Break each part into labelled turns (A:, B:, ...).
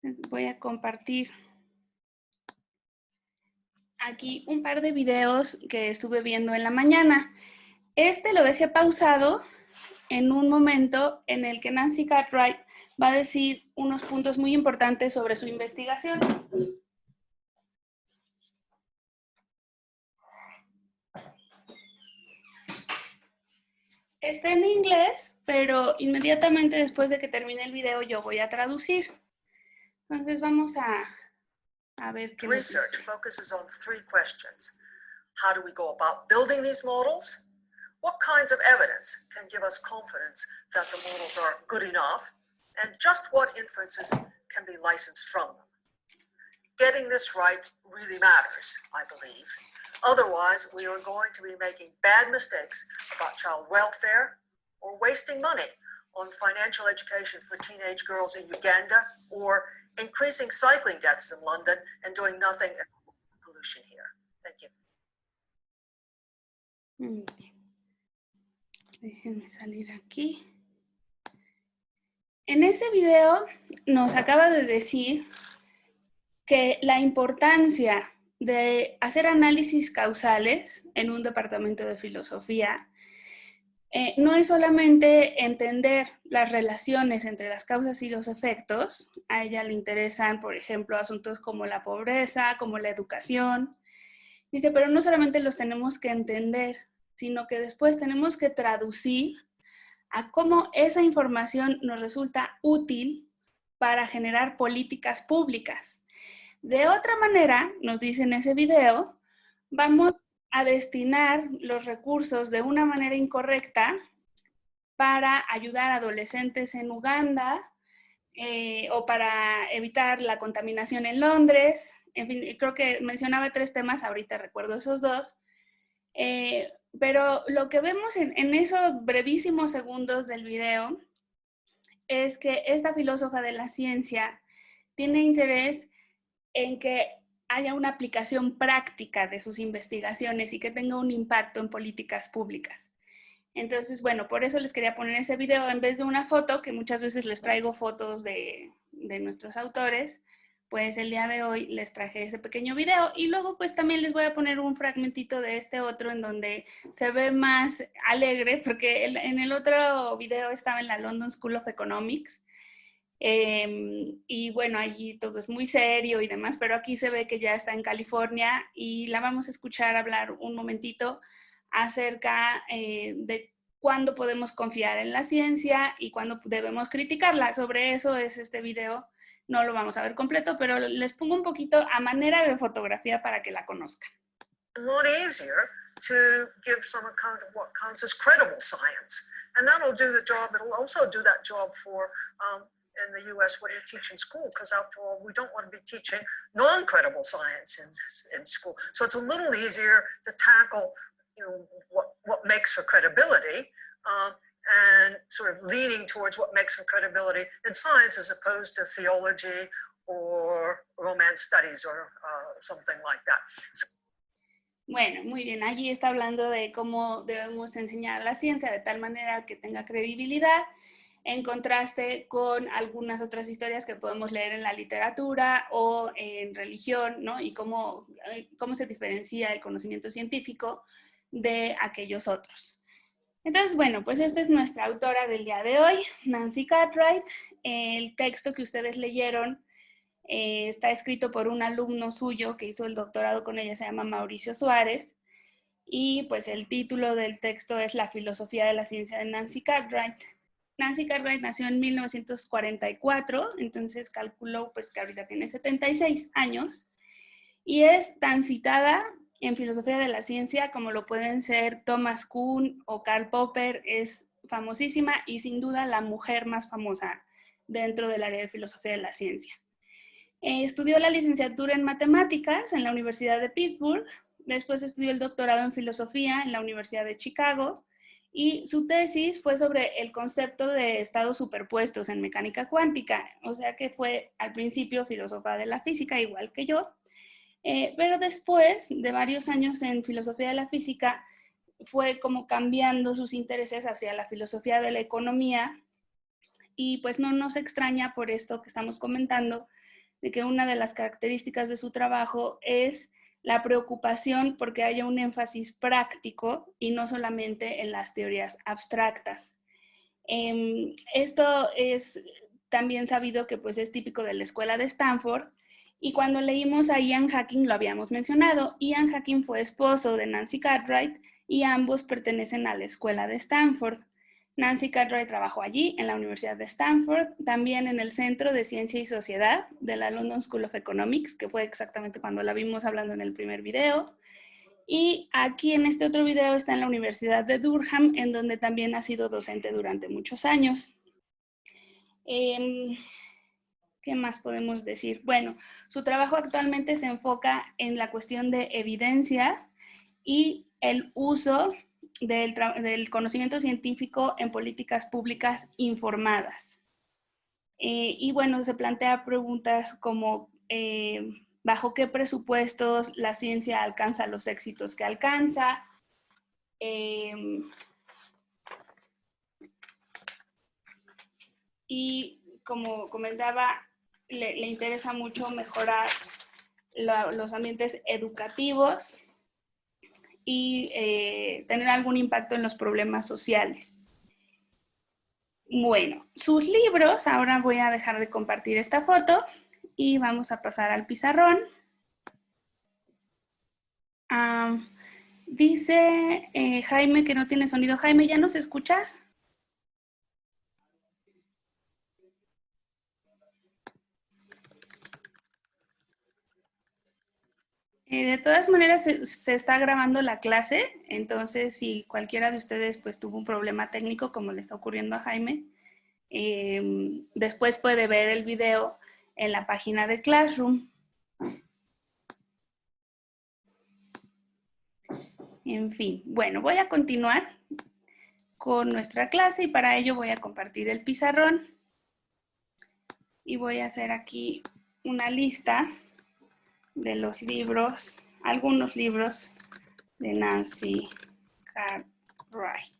A: Voy a compartir aquí un par de videos que estuve viendo en la mañana. Este lo dejé pausado en un momento en el que Nancy Cartwright va a decir unos puntos muy importantes sobre su investigación. Está en inglés, pero inmediatamente después de que termine el video yo voy a traducir. Entonces vamos a ver qué nos dice.
B: Research focuses on three questions. How do we go about building these models? What kinds of evidence can give us confidence that the models are good enough? And just what inferences can be licensed from them? Getting this right really matters, I believe. Otherwise, we are going to be making bad mistakes about child welfare or wasting money on financial education for teenage girls in Uganda or increasing cycling deaths in London and doing nothing about pollution here. Thank you.
A: Déjenme salir aquí. En ese video nos acaba de decir que la importancia de hacer análisis causales en un departamento de filosofía no es solamente entender las relaciones entre las causas y los efectos. A ella le interesan, por ejemplo, asuntos como la pobreza, como la educación. Dice, pero no solamente los tenemos que entender, sino que después tenemos que traducir a cómo esa información nos resulta útil para generar políticas públicas. De otra manera, nos dice en ese video, vamos a destinar los recursos de una manera incorrecta para ayudar a adolescentes en Uganda o para evitar la contaminación en Londres. En fin, creo que mencionaba 3 temas, ahorita recuerdo esos 2. Pero lo que vemos en esos brevísimos segundos del video es que esta filósofa de la ciencia tiene interés en que haya una aplicación práctica de sus investigaciones y que tenga un impacto en políticas públicas. Entonces, bueno, por eso les quería poner ese video en vez de una foto, que muchas veces les traigo fotos de nuestros autores, pues el día de hoy les traje ese pequeño video y luego pues también les voy a poner un fragmentito de este otro en donde se ve más alegre, porque en el otro video estaba en la London School of Economics, y bueno, allí todo es muy serio y demás, pero aquí se ve que ya está en California y la vamos a escuchar hablar un momentito acerca de cuándo podemos confiar en la ciencia y cuándo debemos criticarla. Sobre eso es este video, no lo vamos a ver completo, pero les pongo un poquito a manera de fotografía para que la conozcan.
B: A lot easier to give some account of what counts as credible science. And that'll do the job, it'll also do that job for in the US what you teach in school, because after all, we don't want to be teaching non-credible science in school. So it's a little easier to tackle, you know, what makes for credibility and sort of leaning towards what makes for credibility in science as opposed to theology or romance studies or something like that. So,
A: bueno, muy bien, allí está hablando de cómo debemos enseñar la ciencia de tal manera que tenga credibilidad, en contraste con algunas otras historias que podemos leer en la literatura o en religión, ¿no? Y cómo se diferencia el conocimiento científico de aquellos otros. Entonces, bueno, pues esta es nuestra autora del día de hoy, Nancy Cartwright. El texto que ustedes leyeron está escrito por un alumno suyo que hizo el doctorado con ella, se llama Mauricio Suárez, y pues el título del texto es La filosofía de la ciencia de Nancy Cartwright. Nancy Cartwright nació en 1944, entonces calculó pues que ahorita tiene 76 años, y es tan citada en filosofía de la ciencia como lo pueden ser Thomas Kuhn o Karl Popper. Es famosísima y sin duda la mujer más famosa dentro del área de filosofía de la ciencia. Estudió la licenciatura en matemáticas en la Universidad de Pittsburgh, después estudió el doctorado en filosofía en la Universidad de Chicago y su tesis fue sobre el concepto de estados superpuestos en mecánica cuántica, o sea que fue al principio filósofa de la física igual que yo, pero después de varios años en filosofía de la física fue como cambiando sus intereses hacia la filosofía de la economía y pues no nos extraña por esto que estamos comentando, de que una de las características de su trabajo es la preocupación porque haya un énfasis práctico y no solamente en las teorías abstractas. Esto es también sabido que pues, es típico de la escuela de Stanford, y cuando leímos a Ian Hacking lo habíamos mencionado. Ian Hacking fue esposo de Nancy Cartwright y ambos pertenecen a la escuela de Stanford. Nancy Cartwright trabajó allí, en la Universidad de Stanford, también en el Centro de Ciencia y Sociedad de la London School of Economics, que fue exactamente cuando la vimos hablando en el primer video. Y aquí en este otro video está en la Universidad de Durham, en donde también ha sido docente durante muchos años. ¿Qué más podemos decir? Bueno, su trabajo actualmente se enfoca en la cuestión de evidencia y el uso del conocimiento científico en políticas públicas informadas. Y bueno, se plantea preguntas como ¿bajo qué presupuestos la ciencia alcanza los éxitos que alcanza? Y como comentaba, le interesa mucho mejorar los ambientes educativos y tener algún impacto en los problemas sociales. Bueno, sus libros, ahora voy a dejar de compartir esta foto y vamos a pasar al pizarrón. Dice Jaime que no tiene sonido. Jaime, ¿ya nos escuchas? De todas maneras, se está grabando la clase, entonces si cualquiera de ustedes pues tuvo un problema técnico como le está ocurriendo a Jaime, después puede ver el video en la página de Classroom. En fin, bueno, voy a continuar con nuestra clase y para ello voy a compartir el pizarrón y voy a hacer aquí una lista de los libros, algunos libros de Nancy Cartwright.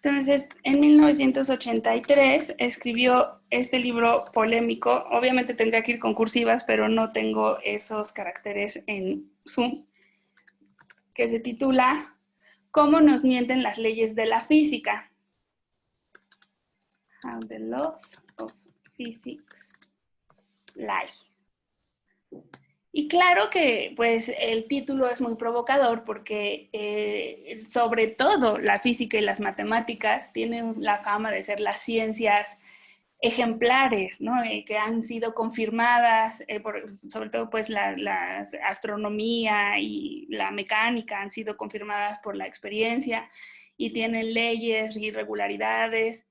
A: Entonces, en 1983 escribió este libro polémico. Obviamente tendría que ir con cursivas, pero no tengo esos caracteres en Zoom, que se titula ¿Cómo nos mienten las leyes de la física? How the laws of physics lie. Y claro que pues el título es muy provocador porque sobre todo la física y las matemáticas tienen la fama de ser las ciencias ejemplares, ¿no? Que han sido confirmadas, sobre todo pues la astronomía y la mecánica han sido confirmadas por la experiencia y tienen leyes y regularidades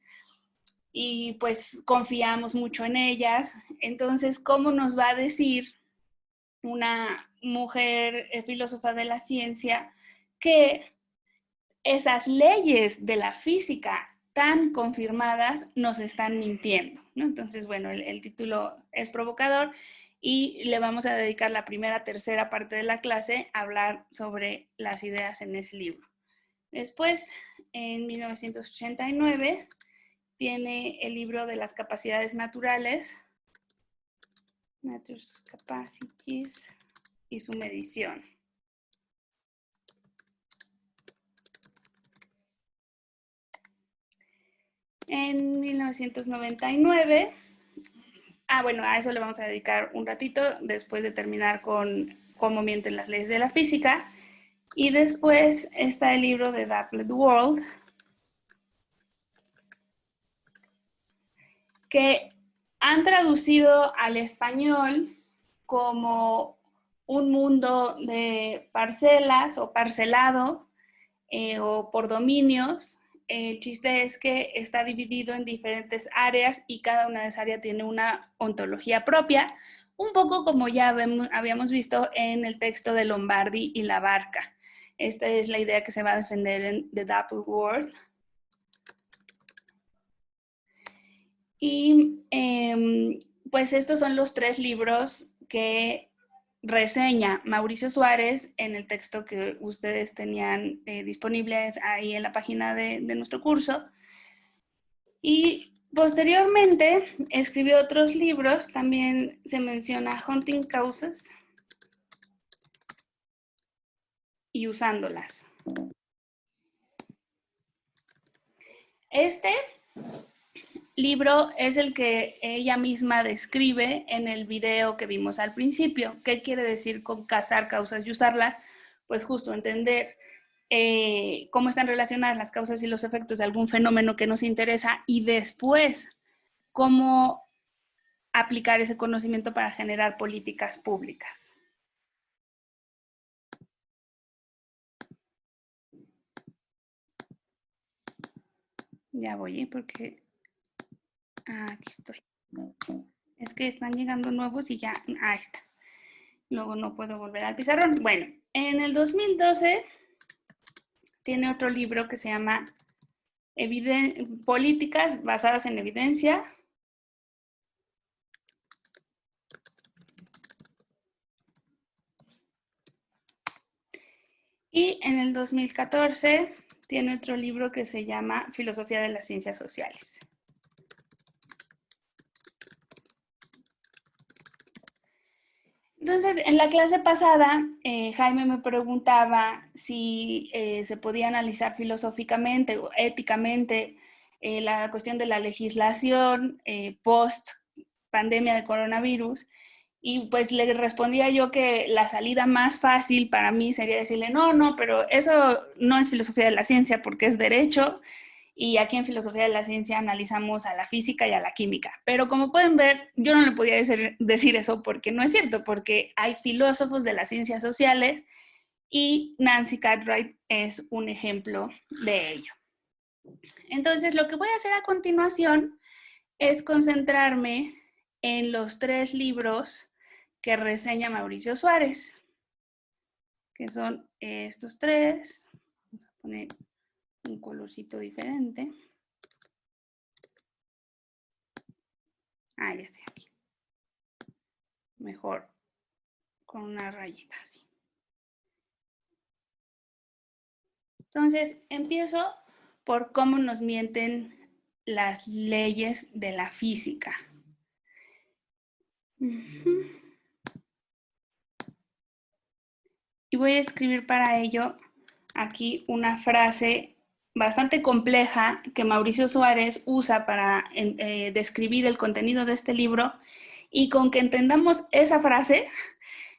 A: y pues confiamos mucho en ellas. Entonces, ¿cómo nos va a decir una mujer filósofa de la ciencia que esas leyes de la física tan confirmadas nos están mintiendo, ¿no? Entonces, bueno, el título es provocador y le vamos a dedicar la tercera parte de la clase a hablar sobre las ideas en ese libro. Después, en 1989, tiene el libro de las capacidades naturales, Nature's Capacities, y su medición. En 1999, bueno, a eso le vamos a dedicar un ratito después de terminar con cómo mienten las leyes de la física. Y después está el libro de Doublet World, que han traducido al español como un mundo de parcelas o parcelado o por dominios. El chiste es que está dividido en diferentes áreas y cada una de esas áreas tiene una ontología propia, un poco como ya habíamos visto en el texto de Lombardi y la barca. Esta es la idea que se va a defender en The Doublet World. Y pues estos son los 3 libros que reseña Mauricio Suárez en el texto que ustedes tenían disponibles ahí en la página de nuestro curso. Y Posteriormente escribió otros libros, también se menciona Hunting Causas y Usándolas. Este libro es el que ella misma describe en el video que vimos al principio. ¿Qué quiere decir con cazar causas y usarlas? Pues justo entender cómo están relacionadas las causas y los efectos de algún fenómeno que nos interesa y después cómo aplicar ese conocimiento para generar políticas públicas. Ya voy, porque aquí estoy. Es que están llegando nuevos y ya, ahí está. Luego no puedo volver al pizarrón. Bueno, en el 2012 tiene otro libro que se llama Políticas basadas en evidencia. Y en el 2014 tiene otro libro que se llama Filosofía de las Ciencias Sociales. Entonces, en la clase pasada, Jaime me preguntaba si se podía analizar filosóficamente o éticamente la cuestión de la legislación post pandemia de coronavirus. Y pues le respondía yo que la salida más fácil para mí sería decirle, no, pero eso no es filosofía de la ciencia porque es derecho. Y aquí en Filosofía de la Ciencia analizamos a la física y a la química. Pero como pueden ver, yo no le podía decir eso porque no es cierto, porque hay filósofos de las ciencias sociales y Nancy Cartwright es un ejemplo de ello. Entonces, lo que voy a hacer a continuación es concentrarme en los 3 libros que reseña Mauricio Suárez, que son estos 3. Vamos a poner un colorcito diferente. Ya estoy aquí. Mejor con una rayita así. Entonces, empiezo por cómo nos mienten las leyes de la física. Y voy a escribir para ello aquí una frase bastante compleja que Mauricio Suárez usa para describir el contenido de este libro, y con que entendamos esa frase,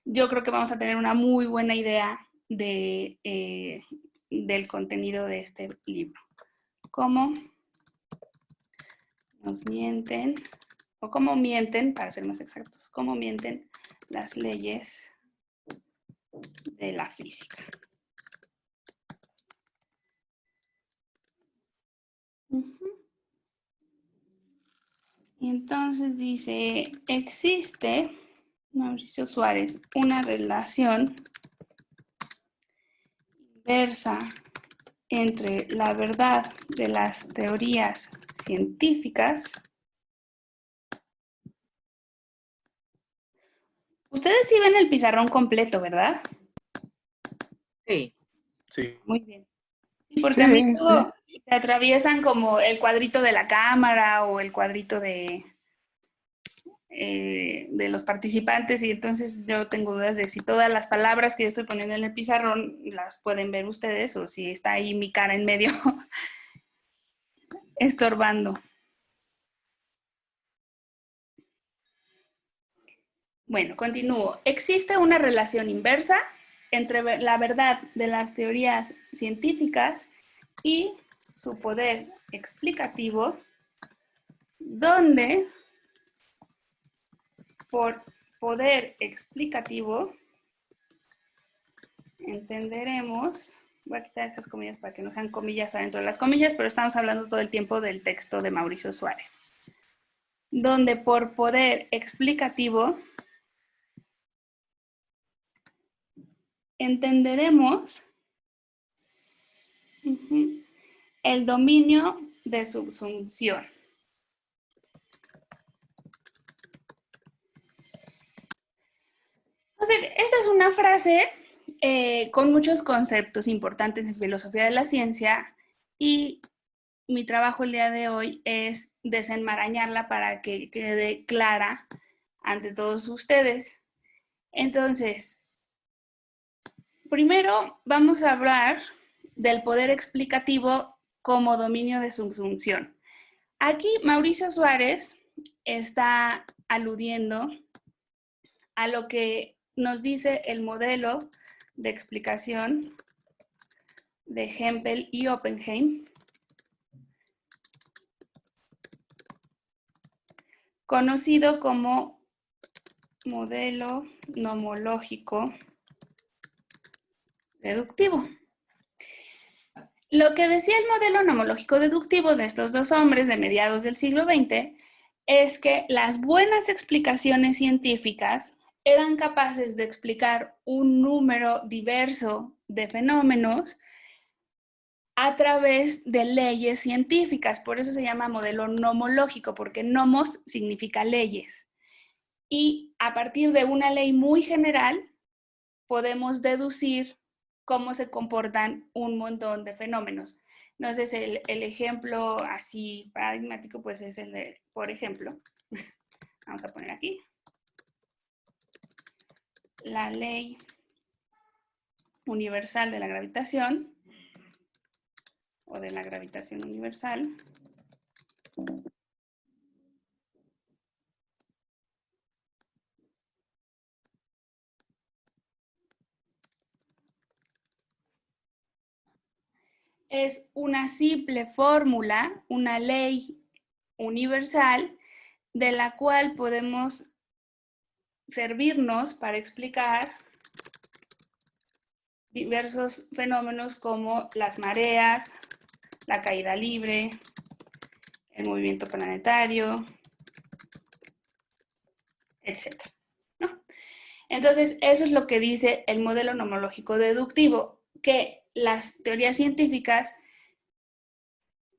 A: yo creo que vamos a tener una muy buena idea del contenido de este libro. Cómo nos mienten, o cómo mienten, para ser más exactos, cómo mienten las leyes de la física. Y entonces dice, existe, Mauricio Suárez, una relación inversa entre la verdad de las teorías científicas. Ustedes sí ven el pizarrón completo, ¿verdad?
C: Sí.
D: Sí.
A: Muy bien. Porque a mí luego se atraviesan como el cuadrito de la cámara o el cuadrito de los participantes, y entonces yo tengo dudas de si todas las palabras que yo estoy poniendo en el pizarrón las pueden ver ustedes o si está ahí mi cara en medio estorbando. Bueno, continúo. Existe una relación inversa entre la verdad de las teorías científicas y su poder explicativo, donde por poder explicativo entenderemos, voy a quitar esas comillas para que no sean comillas adentro de las comillas, pero estamos hablando todo el tiempo del texto de Mauricio Suárez, donde por poder explicativo entenderemos el dominio de subsunción. Entonces, esta es una frase con muchos conceptos importantes en filosofía de la ciencia, y mi trabajo el día de hoy es desenmarañarla para que quede clara ante todos ustedes. Entonces, primero vamos a hablar del poder explicativo como dominio de subsunción. Aquí Mauricio Suárez está aludiendo a lo que nos dice el modelo de explicación de Hempel y Oppenheim, conocido como modelo nomológico deductivo. Lo que decía el modelo nomológico deductivo de estos dos hombres de mediados del siglo XX es que las buenas explicaciones científicas eran capaces de explicar un número diverso de fenómenos a través de leyes científicas. Por eso se llama modelo nomológico, porque nomos significa leyes. Y a partir de una ley muy general, podemos deducir cómo se comportan un montón de fenómenos. Entonces, el ejemplo así paradigmático, pues es el de, por ejemplo, vamos a poner aquí, la ley universal de la gravitación, o de la gravitación universal. Es una simple fórmula, una ley universal, de la cual podemos servirnos para explicar diversos fenómenos como las mareas, la caída libre, el movimiento planetario, etc. ¿no? Entonces, eso es lo que dice el modelo nomológico deductivo, que las teorías científicas,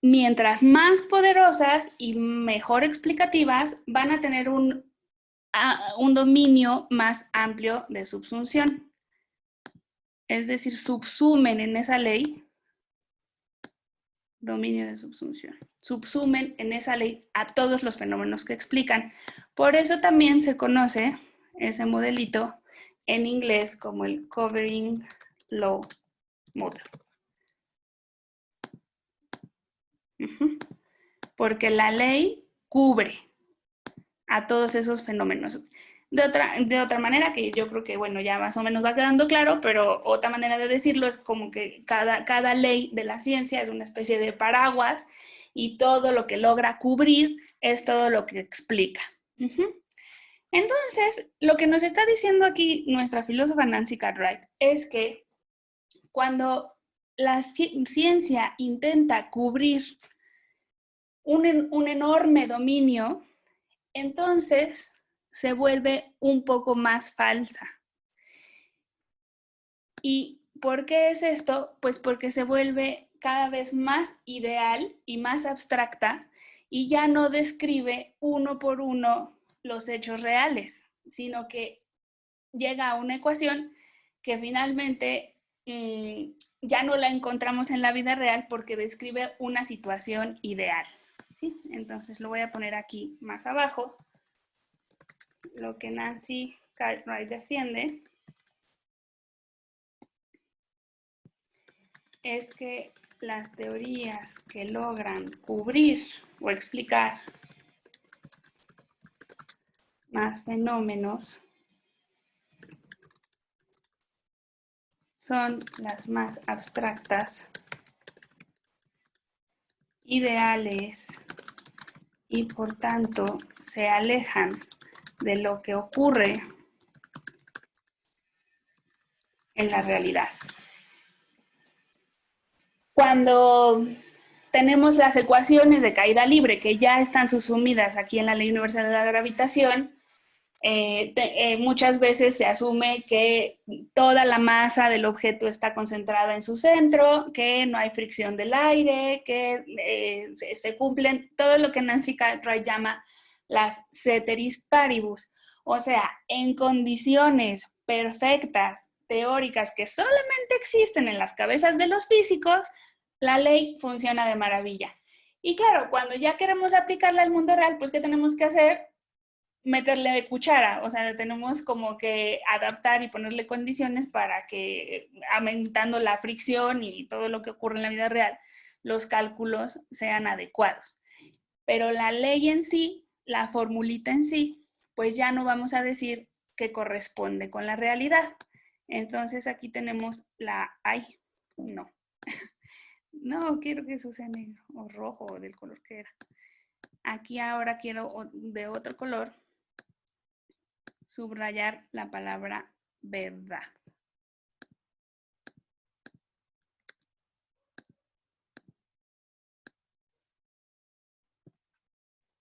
A: mientras más poderosas y mejor explicativas, van a tener un dominio más amplio de subsunción. Es decir, subsumen en esa ley, dominio de subsunción, subsumen en esa ley a todos los fenómenos que explican. Por eso también se conoce ese modelito en inglés como el Covering Law Model. Porque la ley cubre a todos esos fenómenos. De otra manera, que yo creo que, bueno, ya más o menos va quedando claro, pero otra manera de decirlo es como que cada ley de la ciencia es una especie de paraguas y todo lo que logra cubrir es todo lo que explica. Entonces, lo que nos está diciendo aquí nuestra filósofa Nancy Cartwright es que cuando la ciencia intenta cubrir un enorme dominio, entonces se vuelve un poco más falsa. ¿Y por qué es esto? Pues porque se vuelve cada vez más ideal y más abstracta y ya no describe uno por uno los hechos reales, sino que llega a una ecuación que finalmente ya no la encontramos en la vida real porque describe una situación ideal. ¿Sí? Entonces lo voy a poner aquí más abajo. Lo que Nancy Cartwright defiende es que las teorías que logran cubrir o explicar más fenómenos son las más abstractas, ideales y por tanto se alejan de lo que ocurre en la realidad. Cuando tenemos las ecuaciones de caída libre que ya están subsumidas aquí en la ley universal de la gravitación, muchas veces se asume que toda la masa del objeto está concentrada en su centro, que no hay fricción del aire, que se cumplen todo lo que Nancy Cartwright llama las ceteris paribus. O sea, en condiciones perfectas, teóricas, que solamente existen en las cabezas de los físicos, la ley funciona de maravilla. Y claro, cuando ya queremos aplicarla al mundo real, pues ¿qué tenemos que hacer? Meterle cuchara, o sea, tenemos como que adaptar y ponerle condiciones para que, aumentando la fricción y todo lo que ocurre en la vida real, los cálculos sean adecuados. Pero la ley en sí, la formulita en sí, pues ya no vamos a decir que corresponde con la realidad. Entonces aquí tenemos ay, no. No, quiero que eso sea negro o rojo o del color que era. Aquí ahora quiero de otro color subrayar la palabra verdad.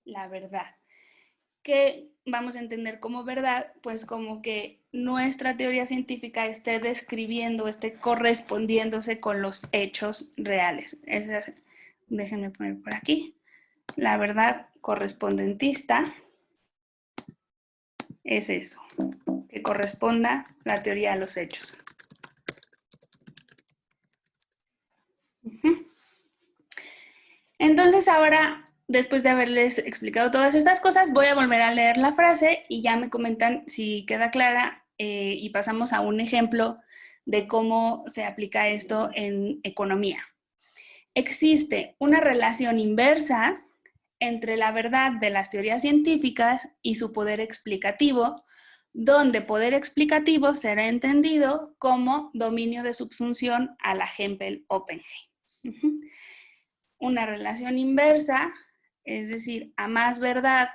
A: La verdad. ¿Qué vamos a entender como verdad? Pues como que nuestra teoría científica esté describiendo, esté correspondiéndose con los hechos reales. Déjenme poner por aquí. La verdad correspondentista es eso, que corresponda la teoría a los hechos. Entonces ahora, después de haberles explicado todas estas cosas, voy a volver a leer la frase y ya me comentan si queda clara y pasamos a un ejemplo de cómo se aplica esto en economía. Existe una relación inversa entre la verdad de las teorías científicas y su poder explicativo, donde poder explicativo será entendido como dominio de subsunción a la Hempel-Oppenheim. Una relación inversa, es decir, a más verdad,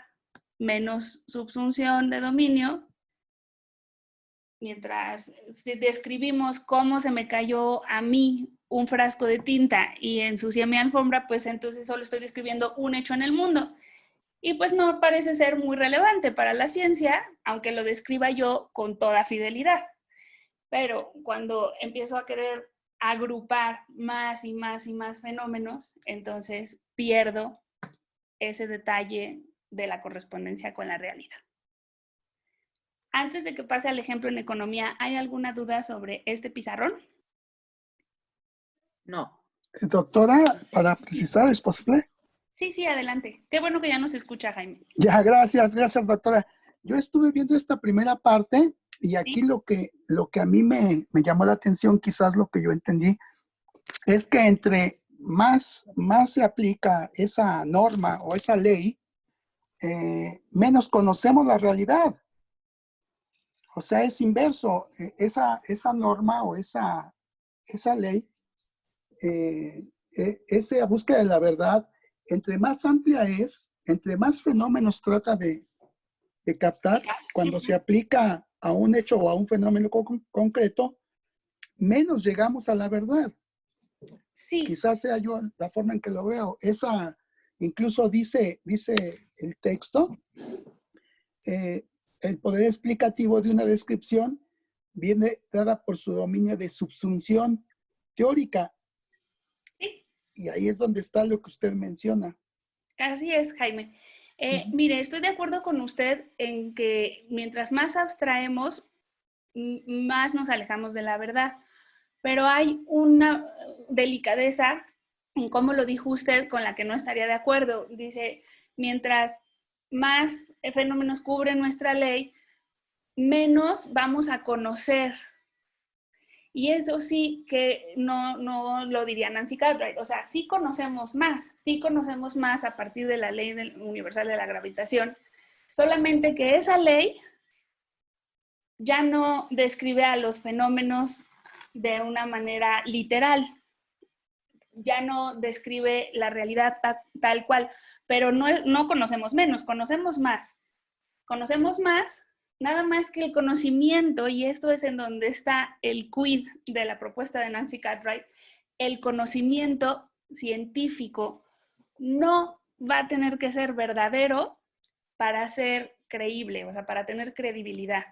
A: menos subsunción de dominio. Mientras describimos cómo se me cayó a mí un frasco de tinta y ensucié mi alfombra, pues entonces solo estoy describiendo un hecho en el mundo. Y pues no parece ser muy relevante para la ciencia, aunque lo describa yo con toda fidelidad. Pero cuando empiezo a querer agrupar más y más y más fenómenos, entonces pierdo ese detalle de la correspondencia con la realidad. Antes de que pase al ejemplo en economía, ¿hay alguna duda sobre este pizarrón?
C: No.
D: Doctora, para precisar, ¿es posible?
A: Sí, adelante. Qué bueno que ya nos escucha, Jaime.
D: Ya, gracias, doctora. Yo estuve viendo esta primera parte y aquí
A: ¿Sí?
D: lo que a mí me llamó la atención, quizás lo que yo entendí, es que entre más se aplica esa norma o esa ley, menos conocemos la realidad. O sea, es inverso. Esa norma o esa ley, esa búsqueda de la verdad, entre más amplia es, entre más fenómenos trata de captar, cuando se aplica a un hecho o a un fenómeno concreto, menos llegamos a la verdad.
A: Sí.
D: Quizás sea yo la forma en que lo veo. Incluso dice el texto, el poder explicativo de una descripción viene dada por su dominio de subsunción teórica.
A: Sí.
D: Y ahí es donde está lo que usted menciona.
A: Así es, Jaime. Mire, estoy de acuerdo con usted en que mientras más abstraemos, más nos alejamos de la verdad. Pero hay una delicadeza en cómo lo dijo usted con la que no estaría de acuerdo. Dice, mientras más fenómenos cubre nuestra ley, menos vamos a conocer. Y eso sí que no lo diría Nancy Cartwright. O sea, sí conocemos más a partir de la ley universal de la gravitación, solamente que esa ley ya no describe a los fenómenos de una manera literal, ya no describe la realidad tal cual, pero no conocemos menos, conocemos más. Conocemos más, nada más que el conocimiento, y esto es en donde está el quid de la propuesta de Nancy Cartwright, el conocimiento científico no va a tener que ser verdadero para ser creíble, o sea, para tener credibilidad.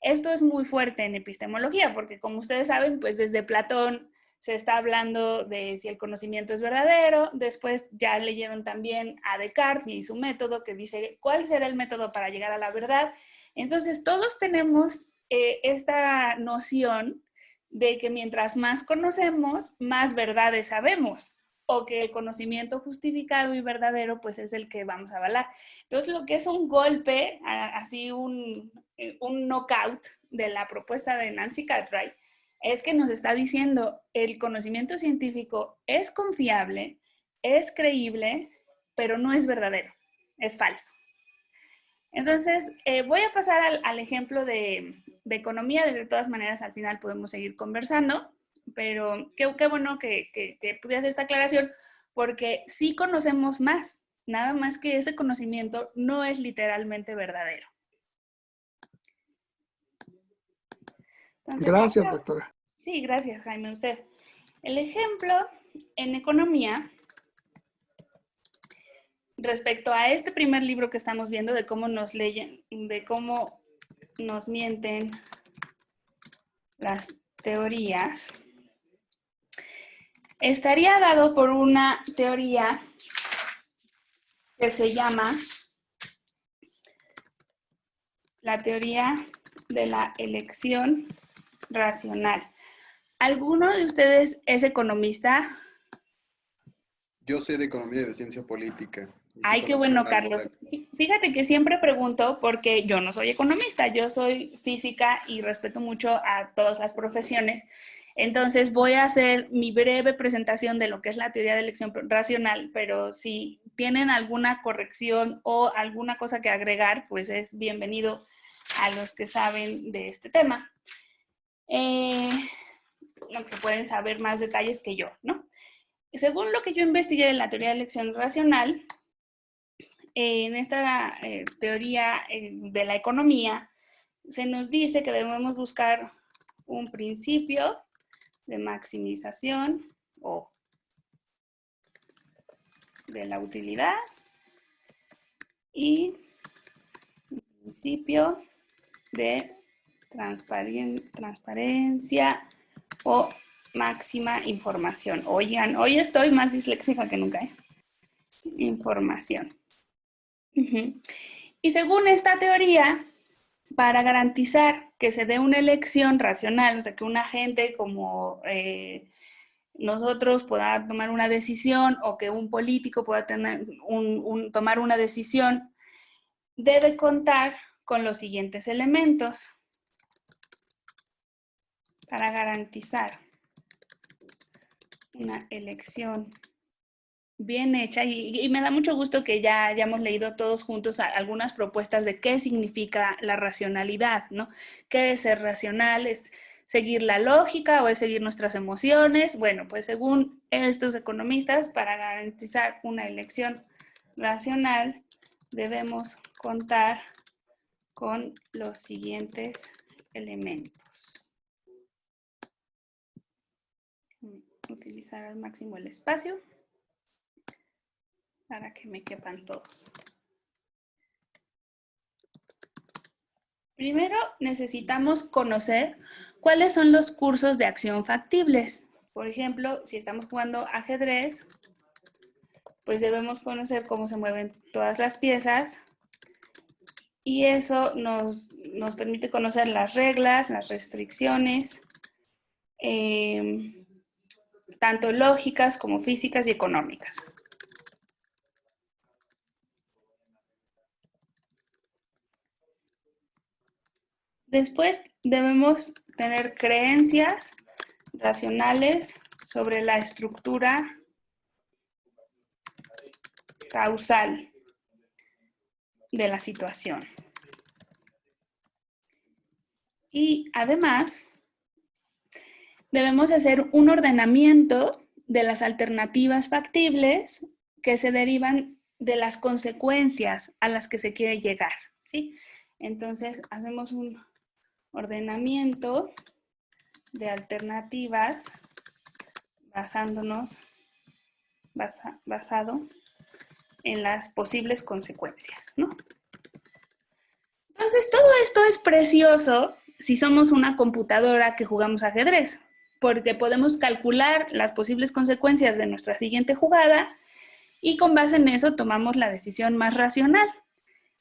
A: Esto es muy fuerte en epistemología, porque como ustedes saben, pues desde Platón se está hablando de si el conocimiento es verdadero, después ya leyeron también a Descartes y su método que dice cuál será el método para llegar a la verdad. Entonces todos tenemos esta noción de que mientras más conocemos, más verdades sabemos. o que el conocimiento justificado y verdadero pues es el que vamos a avalar. Entonces lo que es un golpe, así un knockout de la propuesta de Nancy Cartwright, es que nos está diciendo el conocimiento científico es confiable, es creíble, pero no es verdadero, es falso. Entonces, voy a pasar al ejemplo de economía. De todas maneras, al final podemos seguir conversando, pero qué bueno que pude hacer esta aclaración, porque sí conocemos más, nada más que ese conocimiento no es literalmente verdadero. Entonces,
D: Gracias, doctora.
A: Sí, gracias, Jaime, usted. El ejemplo en economía, respecto a este primer libro que estamos viendo, de cómo nos leyen, de cómo nos mienten las teorías, estaría dado por una teoría que se llama la teoría de la elección racional. ¿Alguno de ustedes es economista?
E: Yo soy de economía y de ciencia política.
A: Ay, qué bueno, Carlos. Fíjate que siempre pregunto porque yo no soy economista, yo soy física y respeto mucho a todas las profesiones. Entonces voy a hacer mi breve presentación de lo que es la teoría de elección racional, pero si tienen alguna corrección o alguna cosa que agregar, pues es bienvenido a los que saben de este tema. Lo que pueden saber más detalles que yo, ¿no? Según lo que yo investigué de la teoría de elección racional, en esta teoría de la economía, se nos dice que debemos buscar un principio de maximización o de la utilidad y un principio de transparencia o máxima información. Oigan, hoy estoy más disléxica que nunca, ¿eh? Información. Y según esta teoría, para garantizar que se dé una elección racional, o sea, que un agente como nosotros pueda tomar una decisión o que un político pueda tener tomar una decisión, debe contar con los siguientes elementos para garantizar una elección bien hecha, y me da mucho gusto que ya hayamos leído todos juntos algunas propuestas de qué significa la racionalidad, ¿no? ¿Qué es ser racional? ¿Es seguir la lógica o es seguir nuestras emociones? Bueno, pues según estos economistas, para garantizar una elección racional, debemos contar con los siguientes elementos. Utilizar al máximo el espacio para que me quepan todos. Primero, necesitamos conocer cuáles son los cursos de acción factibles. Por ejemplo, si estamos jugando ajedrez, pues debemos conocer cómo se mueven todas las piezas y eso nos permite conocer las reglas, las restricciones, tanto lógicas como físicas y económicas. Después debemos tener creencias racionales sobre la estructura causal de la situación. Y además, debemos hacer un ordenamiento de las alternativas factibles que se derivan de las consecuencias a las que se quiere llegar, ¿sí? Entonces, hacemos un ordenamiento de alternativas basado en las posibles consecuencias, ¿no? Entonces, todo esto es precioso si somos una computadora que jugamos ajedrez, porque podemos calcular las posibles consecuencias de nuestra siguiente jugada y con base en eso tomamos la decisión más racional.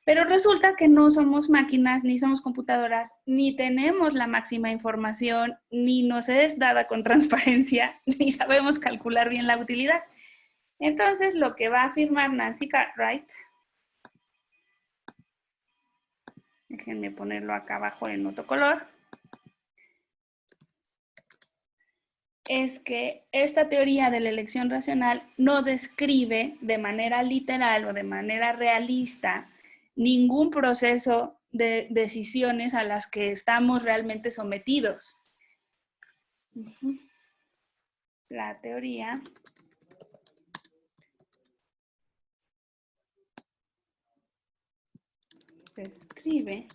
A: Pero resulta que no somos máquinas, ni somos computadoras, ni tenemos la máxima información, ni nos es dada con transparencia, ni sabemos calcular bien la utilidad. Entonces, lo que va a afirmar Nancy Cartwright, déjenme ponerlo acá abajo en otro color, es que esta teoría de la elección racional no describe de manera literal o de manera realista ningún proceso de decisiones a las que estamos realmente sometidos. La teoría describe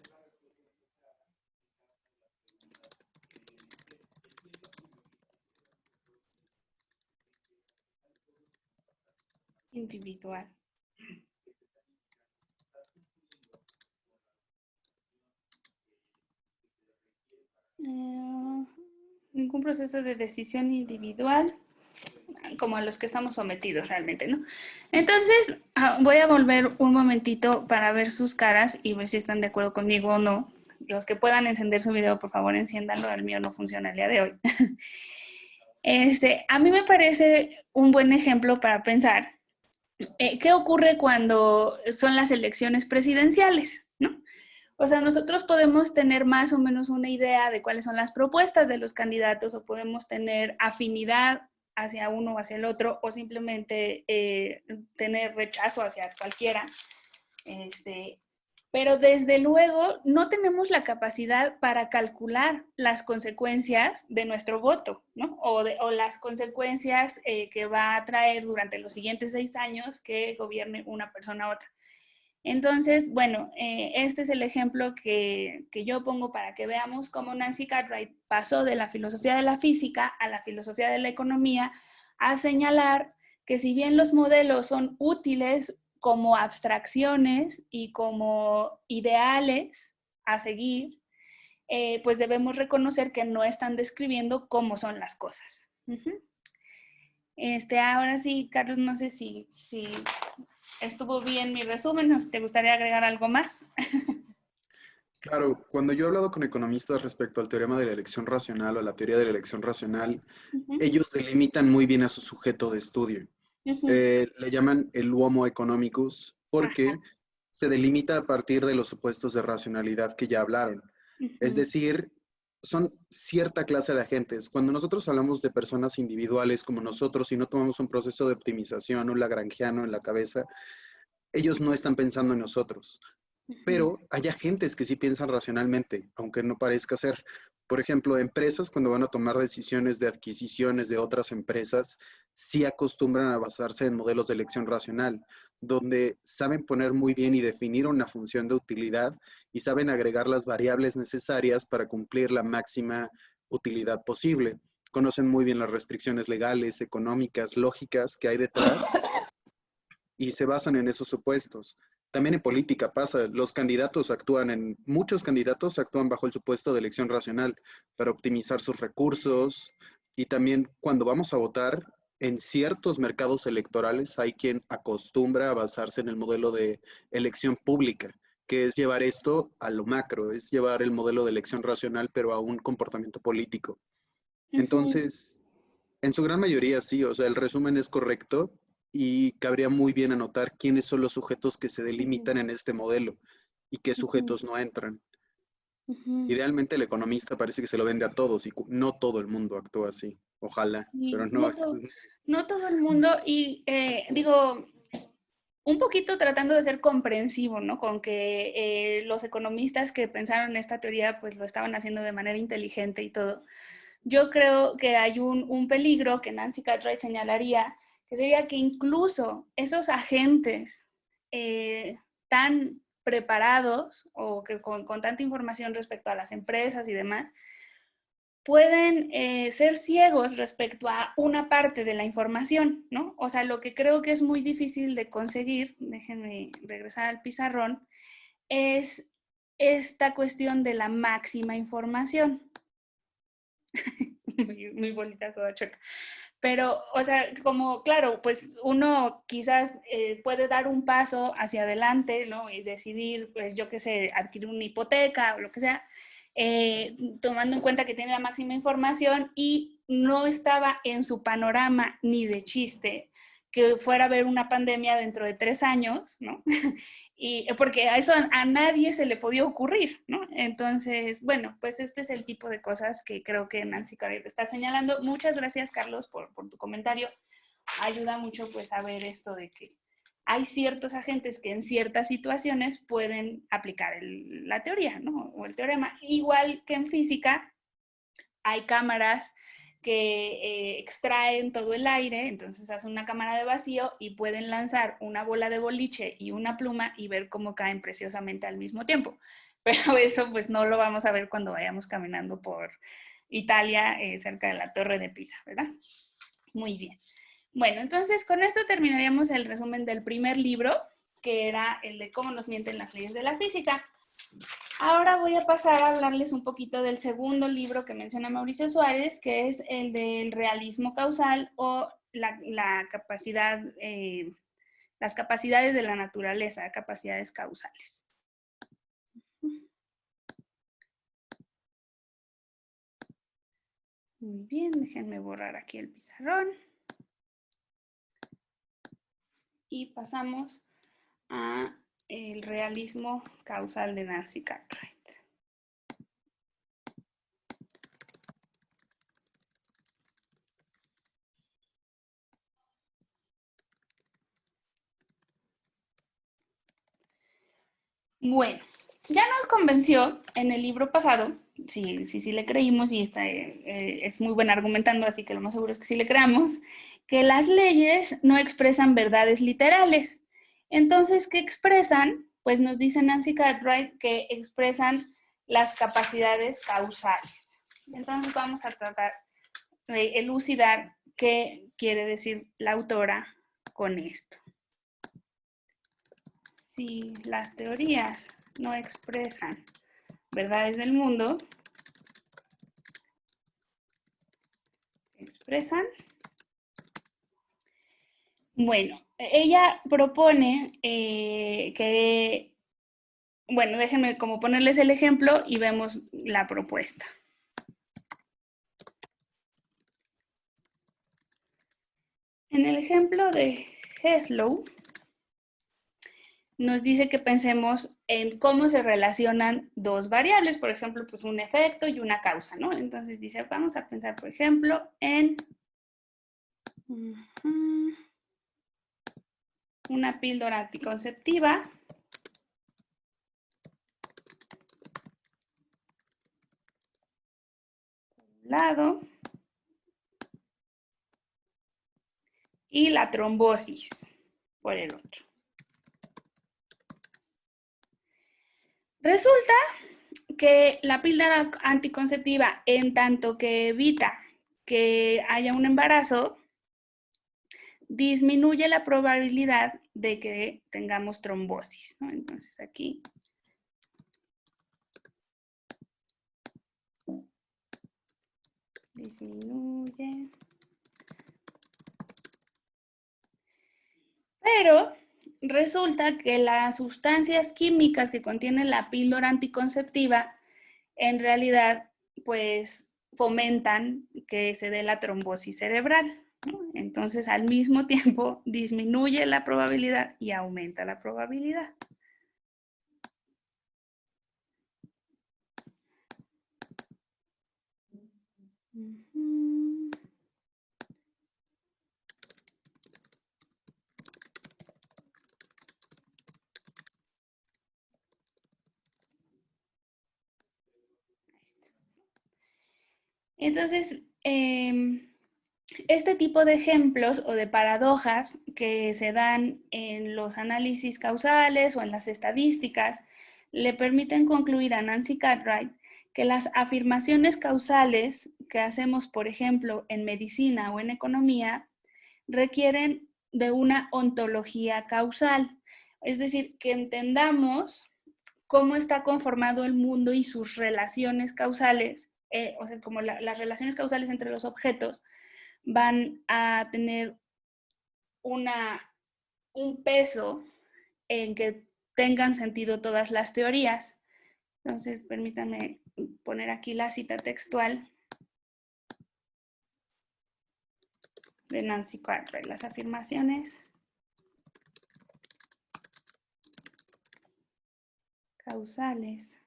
A: individual. Ningún proceso de decisión individual como a los que estamos sometidos realmente, ¿no? Entonces, voy a volver un momentito para ver sus caras y ver si están de acuerdo conmigo o no. Los que puedan encender su video, por favor, enciéndanlo. El mío no funciona el día de hoy. A mí me parece un buen ejemplo para pensar qué ocurre cuando son las elecciones presidenciales, ¿no? O sea, nosotros podemos tener más o menos una idea de cuáles son las propuestas de los candidatos o podemos tener afinidad hacia uno o hacia el otro o simplemente tener rechazo hacia cualquiera. Pero desde luego no tenemos la capacidad para calcular las consecuencias de nuestro voto, ¿no? O las consecuencias que va a traer durante los siguientes 6 años que gobierne una persona u otra. Entonces, bueno, este es el ejemplo que yo pongo para que veamos cómo Nancy Cartwright pasó de la filosofía de la física a la filosofía de la economía a señalar que si bien los modelos son útiles como abstracciones y como ideales a seguir, pues debemos reconocer que no están describiendo cómo son las cosas. Ahora sí, Carlos, no sé si estuvo bien mi resumen, ¿no? ¿Te gustaría agregar algo más?
E: Claro, cuando yo he hablado con economistas respecto al teorema de la elección racional o la teoría de la elección racional, ellos delimitan muy bien a su sujeto de estudio. Le llaman el Homo economicus porque se delimita a partir de los supuestos de racionalidad que ya hablaron. Es decir, son cierta clase de agentes. Cuando nosotros hablamos de personas individuales como nosotros y no tomamos un proceso de optimización, un lagrangiano en la cabeza, ellos no están pensando en nosotros. Pero hay agentes que sí piensan racionalmente, aunque no parezca ser. Por ejemplo, empresas cuando van a tomar decisiones de adquisiciones de otras empresas, sí acostumbran a basarse en modelos de elección racional, donde saben poner muy bien y definir una función de utilidad y saben agregar las variables necesarias para cumplir la máxima utilidad posible. Conocen muy bien las restricciones legales, económicas, lógicas que hay detrás y se basan en esos supuestos. También en política pasa, muchos candidatos actúan bajo el supuesto de elección racional para optimizar sus recursos y también cuando vamos a votar, en ciertos mercados electorales hay quien acostumbra a basarse en el modelo de elección pública, que es llevar esto a lo macro, es llevar el modelo de elección racional pero a un comportamiento político. Entonces, en su gran mayoría sí, o sea, el resumen es correcto y cabría muy bien anotar quiénes son los sujetos que se delimitan en este modelo y qué sujetos no entran. Idealmente el economista parece que se lo vende a todos y no todo el mundo actúa así, ojalá, pero no.
A: No todo el mundo y digo, un poquito tratando de ser comprensivo, ¿no? Con que los economistas que pensaron esta teoría pues lo estaban haciendo de manera inteligente y todo. Yo creo que hay un peligro que Nancy Cartwright señalaría, que sería que incluso esos agentes tan preparados o que con tanta información respecto a las empresas y demás, pueden ser ciegos respecto a una parte de la información, ¿no? O sea, lo que creo que es muy difícil de conseguir, déjenme regresar al pizarrón, es esta cuestión de la máxima información. Mi bolita toda chueca. Pero, o sea, como, claro, pues uno quizás puede dar un paso hacia adelante, ¿no? Y decidir, pues yo qué sé, adquirir una hipoteca o lo que sea, tomando en cuenta que tiene la máxima información y no estaba en su panorama ni de chiste que fuera a haber una pandemia dentro de 3 años, ¿no? Y porque a eso a nadie se le podía ocurrir, ¿no? Entonces, bueno, pues este es el tipo de cosas que creo que Nancy Cartwright está señalando. Muchas gracias, Carlos, por tu comentario. Ayuda mucho, pues, a ver esto de que hay ciertos agentes que en ciertas situaciones pueden aplicar la teoría, ¿no? O el teorema. Igual que en física, hay cámaras que extraen todo el aire, entonces hacen una cámara de vacío y pueden lanzar una bola de boliche y una pluma y ver cómo caen preciosamente al mismo tiempo. Pero eso pues no lo vamos a ver cuando vayamos caminando por Italia, cerca de la Torre de Pisa, ¿verdad? Muy bien. Bueno, entonces con esto terminaríamos el resumen del primer libro, que era el de cómo nos mienten las leyes de la física. Ahora voy a pasar a hablarles un poquito del segundo libro que menciona Mauricio Suárez, que es el del realismo causal o la capacidad, las capacidades de la naturaleza, capacidades causales. Muy bien, déjenme borrar aquí el pizarrón. Y pasamos a el realismo causal de Nancy Cartwright. Bueno, ya nos convenció en el libro pasado, sí le creímos y es muy buena argumentando, así que lo más seguro es que sí le creamos, que las leyes no expresan verdades literales. Entonces, ¿qué expresan? Pues nos dice Nancy Cartwright que expresan las capacidades causales. Entonces vamos a tratar de elucidar qué quiere decir la autora con esto. Si las teorías no expresan verdades del mundo, expresan. Bueno, ella propone que, bueno, déjenme como ponerles el ejemplo y vemos la propuesta. En el ejemplo de Heslow, nos dice que pensemos en cómo se relacionan dos variables, por ejemplo, pues un efecto y una causa, ¿no? Entonces dice, vamos a pensar, por ejemplo, en una píldora anticonceptiva por un lado y la trombosis por el otro. Resulta que la píldora anticonceptiva, en tanto que evita que haya un embarazo, disminuye la probabilidad de que tengamos trombosis, ¿no? Entonces aquí disminuye. Pero resulta que las sustancias químicas que contiene la píldora anticonceptiva en realidad pues fomentan que se dé la trombosis cerebral, ¿no? Entonces al mismo tiempo disminuye la probabilidad y aumenta la probabilidad. Entonces, este tipo de ejemplos o de paradojas que se dan en los análisis causales o en las estadísticas le permiten concluir a Nancy Cartwright que las afirmaciones causales que hacemos, por ejemplo, en medicina o en economía, requieren de una ontología causal. Es decir, que entendamos cómo está conformado el mundo y sus relaciones causales, o sea, como las relaciones causales entre los objetos van a tener un peso en que tengan sentido todas las teorías. Entonces, permítanme poner aquí la cita textual de Nancy Cartwright, las afirmaciones causales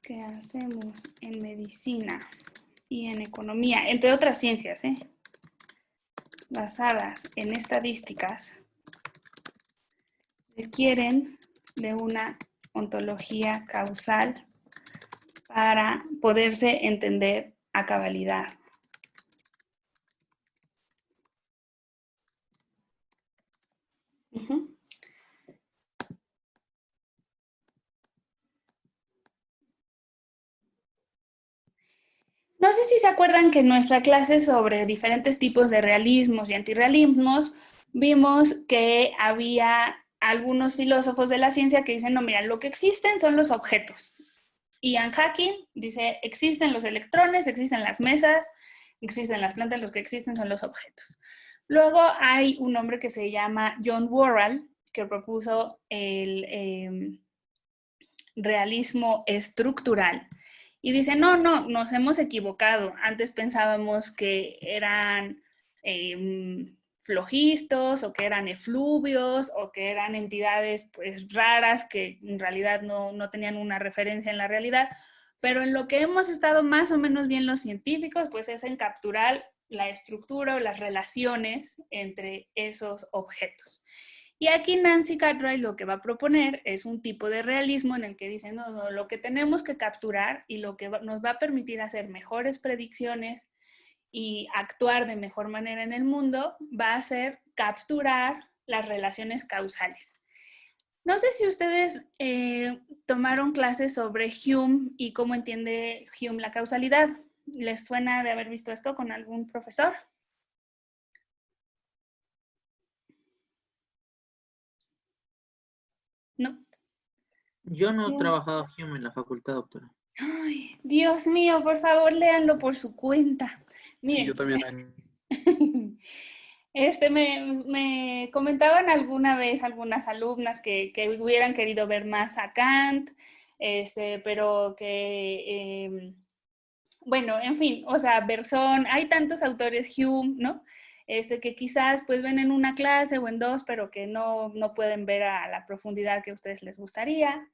A: que hacemos en medicina y en economía, entre otras ciencias, basadas en estadísticas, requieren de una ontología causal para poderse entender a cabalidad. No sé si se acuerdan que en nuestra clase sobre diferentes tipos de realismos y antirrealismos vimos que había algunos filósofos de la ciencia que dicen, no, mira, lo que existen son los objetos. Ian Hacking dice, existen los electrones, existen las mesas, existen las plantas, los que existen son los objetos. Luego hay un hombre que se llama John Worrall, que propuso el realismo estructural. Y dice, no, nos hemos equivocado. Antes pensábamos que eran flogistos o que eran efluvios o que eran entidades pues raras que en realidad no tenían una referencia en la realidad. Pero en lo que hemos estado más o menos bien los científicos, pues es en capturar la estructura o las relaciones entre esos objetos. Y aquí Nancy Cartwright lo que va a proponer es un tipo de realismo en el que dice, no, lo que tenemos que capturar y lo que nos va a permitir hacer mejores predicciones y actuar de mejor manera en el mundo va a ser capturar las relaciones causales. No sé si ustedes tomaron clases sobre Hume y cómo entiende Hume la causalidad. ¿Les suena de haber visto esto con algún profesor? ¿No?
C: Yo no he trabajado Hume en la facultad, doctora.
A: Ay, Dios mío, por favor, léanlo por su cuenta. Miren.
E: Sí, yo también.
A: Me comentaban alguna vez algunas alumnas que hubieran querido ver más a Kant, pero que, bueno, en fin, o sea, Bergson, hay tantos autores, Hume, ¿no? Que quizás pues ven en una clase o en dos, pero que no pueden ver a la profundidad que a ustedes les gustaría.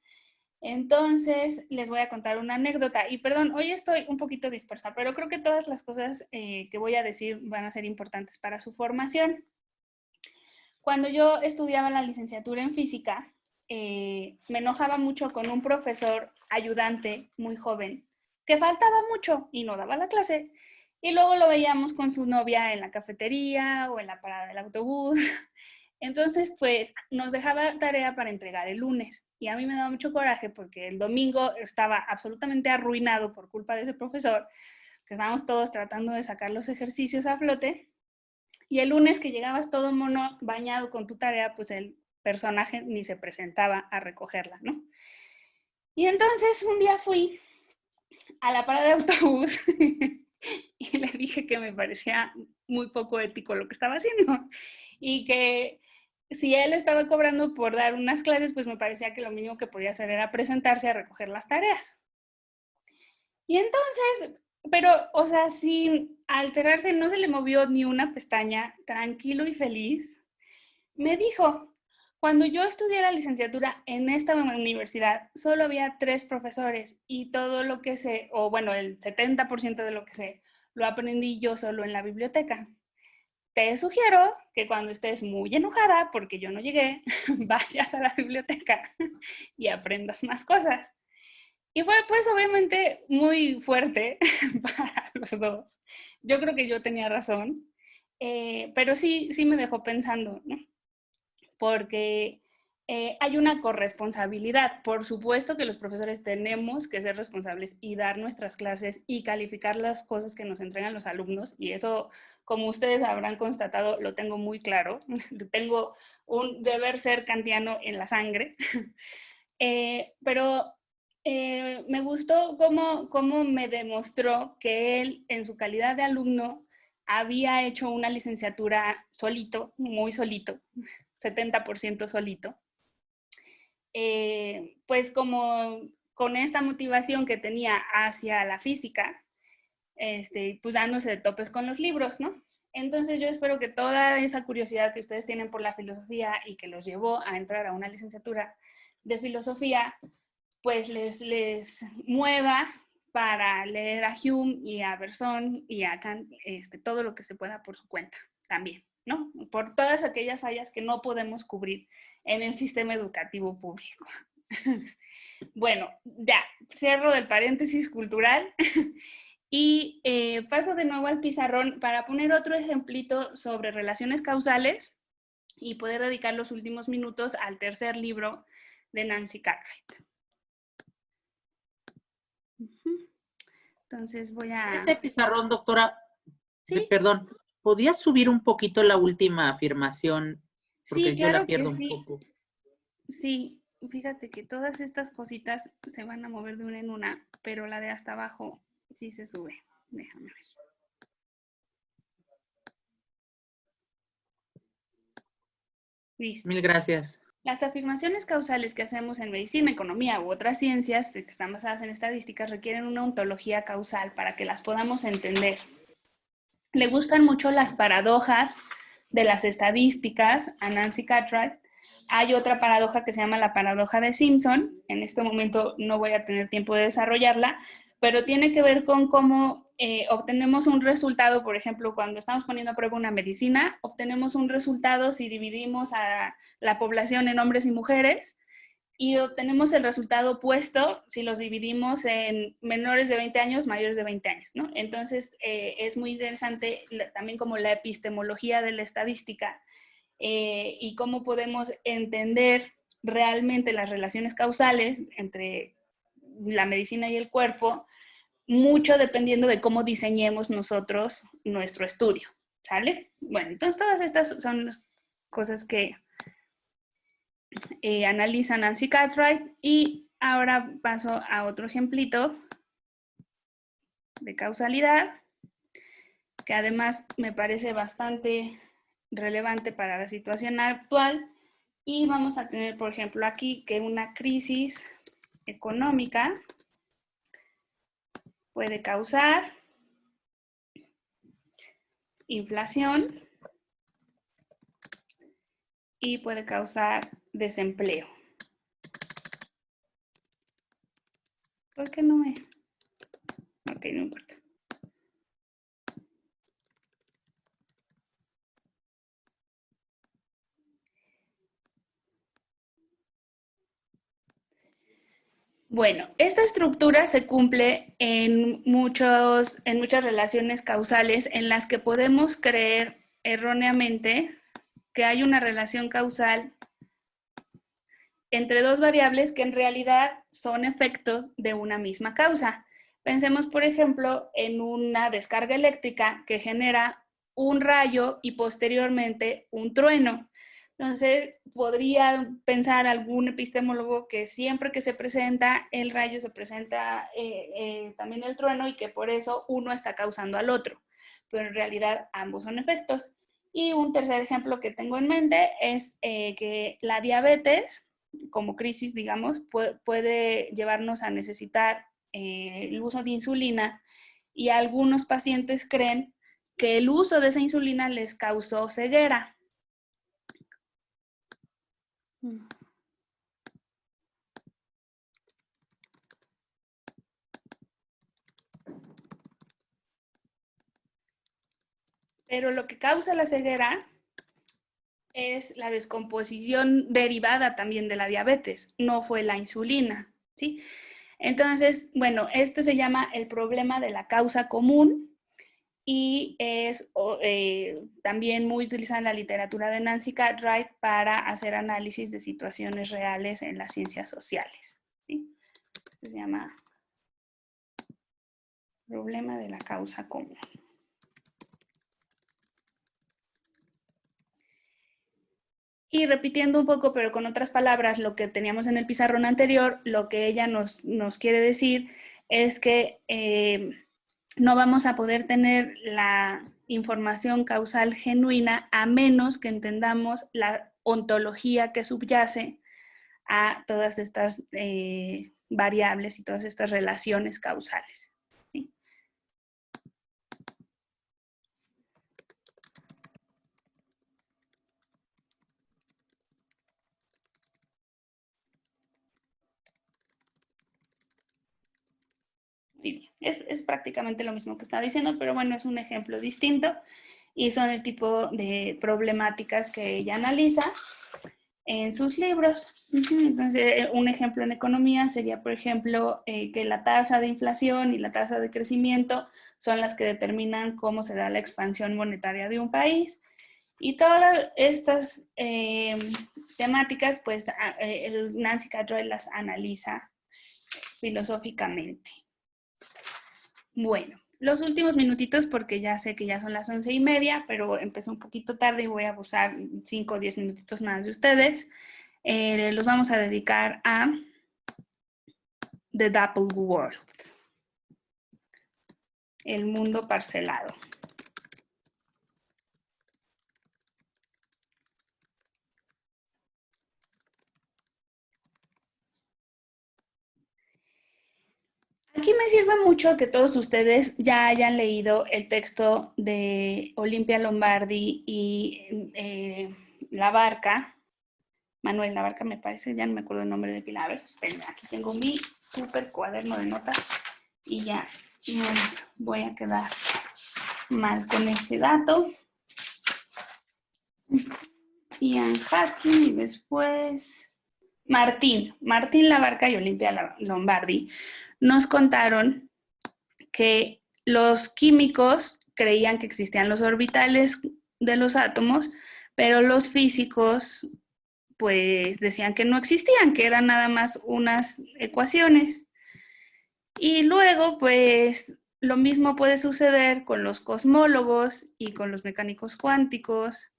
A: Entonces, les voy a contar una anécdota. Y perdón, hoy estoy un poquito dispersa, pero creo que todas las cosas que voy a decir van a ser importantes para su formación. Cuando yo estudiaba la licenciatura en física, me enojaba mucho con un profesor ayudante muy joven que faltaba mucho y no daba la clase. Y luego lo veíamos con su novia en la cafetería o en la parada del autobús. Entonces, pues nos dejaba tarea para entregar el lunes. Y a mí me daba mucho coraje porque el domingo estaba absolutamente arruinado por culpa de ese profesor, que estábamos todos tratando de sacar los ejercicios a flote. Y el lunes que llegabas todo mono bañado con tu tarea, pues el personaje ni se presentaba a recogerla, ¿no? Y entonces un día fui a la parada de autobús y le dije que me parecía muy poco ético lo que estaba haciendo y que si él estaba cobrando por dar unas clases, pues me parecía que lo mínimo que podía hacer era presentarse a recoger las tareas. Y entonces, pero, o sea, sin alterarse, no se le movió ni una pestaña, tranquilo y feliz, me dijo, cuando yo estudié la licenciatura en esta universidad, solo había 3 profesores y todo lo que sé, o bueno, el 70% de lo que sé, lo aprendí yo solo en la biblioteca. Te sugiero que cuando estés muy enojada porque yo no llegué, vayas a la biblioteca y aprendas más cosas. Y fue pues obviamente muy fuerte para los dos. Yo creo que yo tenía razón, pero sí me dejó pensando, ¿no? Porque hay una corresponsabilidad. Por supuesto que los profesores tenemos que ser responsables y dar nuestras clases y calificar las cosas que nos entregan los alumnos, y eso, como ustedes habrán constatado, lo tengo muy claro. Tengo un deber ser kantiano en la sangre. Pero me gustó cómo me demostró que él, en su calidad de alumno, había hecho una licenciatura solito, muy solito, 70% solito. Pues como con esta motivación que tenía hacia la física, pues dándose de topes con los libros, ¿no? Entonces yo espero que toda esa curiosidad que ustedes tienen por la filosofía y que los llevó a entrar a una licenciatura de filosofía, pues les mueva para leer a Hume y a Bergson y a Kant, todo lo que se pueda por su cuenta también, ¿no? Por todas aquellas fallas que no podemos cubrir en el sistema educativo público. Bueno, ya, cierro el paréntesis cultural y paso de nuevo al pizarrón para poner otro ejemplito sobre relaciones causales y poder dedicar los últimos minutos al tercer libro de Nancy Cartwright. Entonces voy a...
C: Ese pizarrón, doctora,
A: ¿Sí?
C: perdón, ¿podías subir un poquito la última afirmación? Porque
A: Sí,
C: yo la
A: claro
C: pierdo
A: que
C: un
A: sí.
C: poco.
A: Sí, fíjate que todas estas cositas se van a mover de una en una, pero la de hasta abajo sí se sube. Déjame ver. Listo.
C: Mil gracias.
A: Las afirmaciones causales que hacemos en medicina, economía u otras ciencias que están basadas en estadísticas requieren una ontología causal para que las podamos entender. Le gustan mucho las paradojas de las estadísticas a Nancy Cartwright. Hay otra paradoja que se llama la paradoja de Simpson. En este momento no voy a tener tiempo de desarrollarla, pero tiene que ver con cómo obtenemos un resultado. Por ejemplo, cuando estamos poniendo a prueba una medicina, obtenemos un resultado si dividimos a la población en hombres y mujeres, y obtenemos el resultado opuesto si los dividimos en menores de 20 años, mayores de 20 años, ¿no? Entonces, es muy interesante también como la epistemología de la estadística y cómo podemos entender realmente las relaciones causales entre la medicina y el cuerpo, mucho dependiendo de cómo diseñemos nosotros nuestro estudio, ¿sale? Bueno, entonces todas estas son las cosas que analiza Nancy Cartwright, y ahora paso a otro ejemplito de causalidad, que además me parece bastante relevante para la situación actual, y vamos a tener, por ejemplo, aquí que una crisis económica puede causar inflación y puede causar desempleo. ¿Por qué no me...? Ok, no importa. Bueno, esta estructura se cumple en muchas relaciones causales en las que podemos creer erróneamente que hay una relación causal entre dos variables que en realidad son efectos de una misma causa. Pensemos, por ejemplo, en una descarga eléctrica que genera un rayo y posteriormente un trueno. Entonces, podría pensar algún epistemólogo que siempre que se presenta el rayo se presenta también el trueno, y que por eso uno está causando al otro, pero en realidad ambos son efectos. Y un tercer ejemplo que tengo en mente es que la diabetes, como crisis, digamos, puede llevarnos a necesitar el uso de insulina, y algunos pacientes creen que el uso de esa insulina les causó ceguera. Pero lo que causa la ceguera es la descomposición derivada también de la diabetes, no fue la insulina, ¿sí? Entonces, bueno, esto se llama el problema de la causa común, y es también muy utilizada en la literatura de Nancy Cartwright para hacer análisis de situaciones reales en las ciencias sociales, ¿sí? Esto se llama problema de la causa común. Y repitiendo un poco, pero con otras palabras, lo que teníamos en el pizarrón anterior, lo que ella nos quiere decir es que no vamos a poder tener la información causal genuina a menos que entendamos la ontología que subyace a todas estas variables y todas estas relaciones causales, ¿sí? Muy bien. Es prácticamente lo mismo que estaba diciendo, pero bueno, es un ejemplo distinto y son el tipo de problemáticas que ella analiza en sus libros. Entonces, un ejemplo en economía sería, por ejemplo, que la tasa de inflación y la tasa de crecimiento son las que determinan cómo se da la expansión monetaria de un país. Y todas estas temáticas, pues Nancy Cartwright las analiza filosóficamente. Bueno, los últimos minutitos, porque ya sé que ya son las 11:30, pero empecé un poquito tarde y voy a abusar 5 o 10 minutitos más de ustedes. Los vamos a dedicar a The Double World, el mundo parcelado. Aquí me sirve mucho que todos ustedes ya hayan leído el texto de Olimpia Lombardi y Labarca. Manuel Labarca, me parece, ya no me acuerdo el nombre de Pilar. A ver, espérenme, aquí tengo mi súper cuaderno de notas y ya me voy a quedar mal con ese dato. Ian Hacking y después Martín Labarca y Olimpia Lombardi nos contaron que los químicos creían que existían los orbitales de los átomos, pero los físicos pues decían que no existían, que eran nada más unas ecuaciones. Y luego pues lo mismo puede suceder con los cosmólogos y con los mecánicos cuánticos.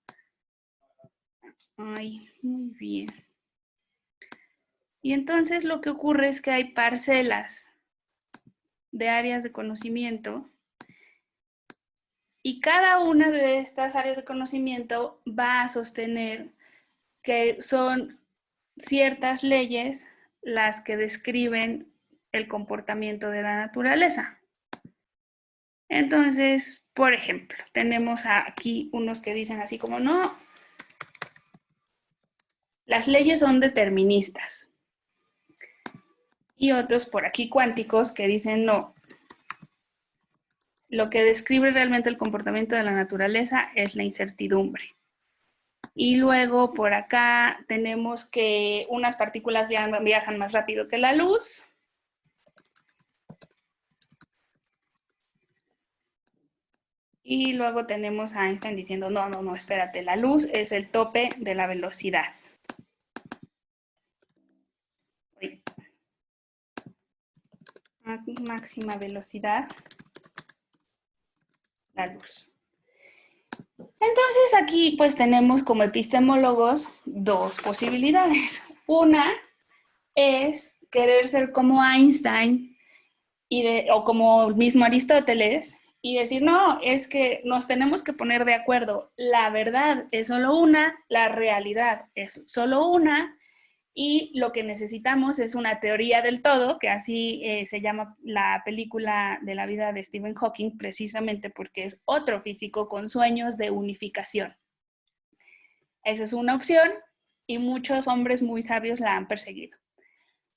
A: Ay, muy bien. Y entonces lo que ocurre es que hay parcelas de áreas de conocimiento y cada una de estas áreas de conocimiento va a sostener que son ciertas leyes las que describen el comportamiento de la naturaleza. Entonces, por ejemplo, tenemos aquí unos que dicen así como, no, las leyes son deterministas. Y otros por aquí cuánticos que dicen, no, lo que describe realmente el comportamiento de la naturaleza es la incertidumbre. Y luego por acá tenemos que unas partículas viajan más rápido que la luz. Y luego tenemos a Einstein diciendo, no, espérate, la luz es el tope de la velocidad. Máxima velocidad, la luz. Entonces aquí pues tenemos como epistemólogos dos posibilidades. Una es querer ser como Einstein o como el mismo Aristóteles y decir, no, es que nos tenemos que poner de acuerdo. La verdad es solo una, la realidad es solo una, y lo que necesitamos es una teoría del todo, que así se llama la película de la vida de Stephen Hawking, precisamente porque es otro físico con sueños de unificación. Esa es una opción y muchos hombres muy sabios la han perseguido.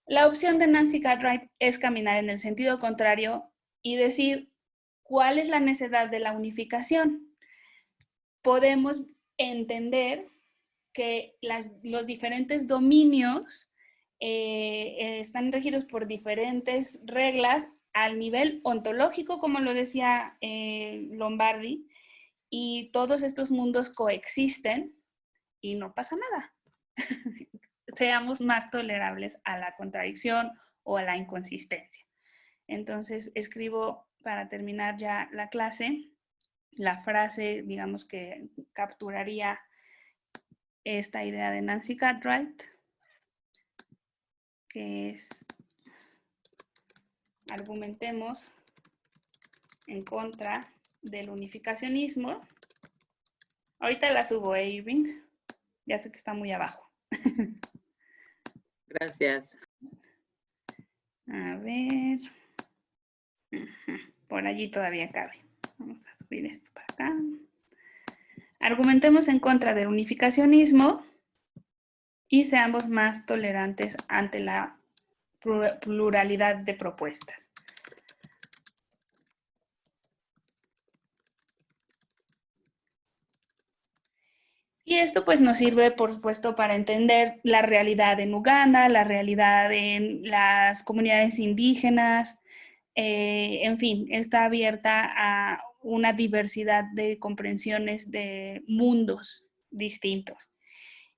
A: La opción de Nancy Cartwright es caminar en el sentido contrario y decir, ¿cuál es la necesidad de la unificación? Podemos entender que los diferentes dominios están regidos por diferentes reglas al nivel ontológico, como lo decía Lombardi, y todos estos mundos coexisten y no pasa nada. Seamos más tolerables a la contradicción o a la inconsistencia. Entonces, escribo para terminar ya la clase, la frase, digamos, que capturaría esta idea de Nancy Cartwright, que es, argumentemos en contra del unificacionismo. Ahorita la subo, Irving. Ya sé que está muy abajo.
C: Gracias.
A: A ver. Por allí todavía cabe. Vamos a subir esto para acá. Argumentemos en contra del unificacionismo y seamos más tolerantes ante la pluralidad de propuestas. Y esto pues nos sirve, por supuesto, para entender la realidad en Uganda, la realidad en las comunidades indígenas, en fin, está abierta a una diversidad de comprensiones de mundos distintos.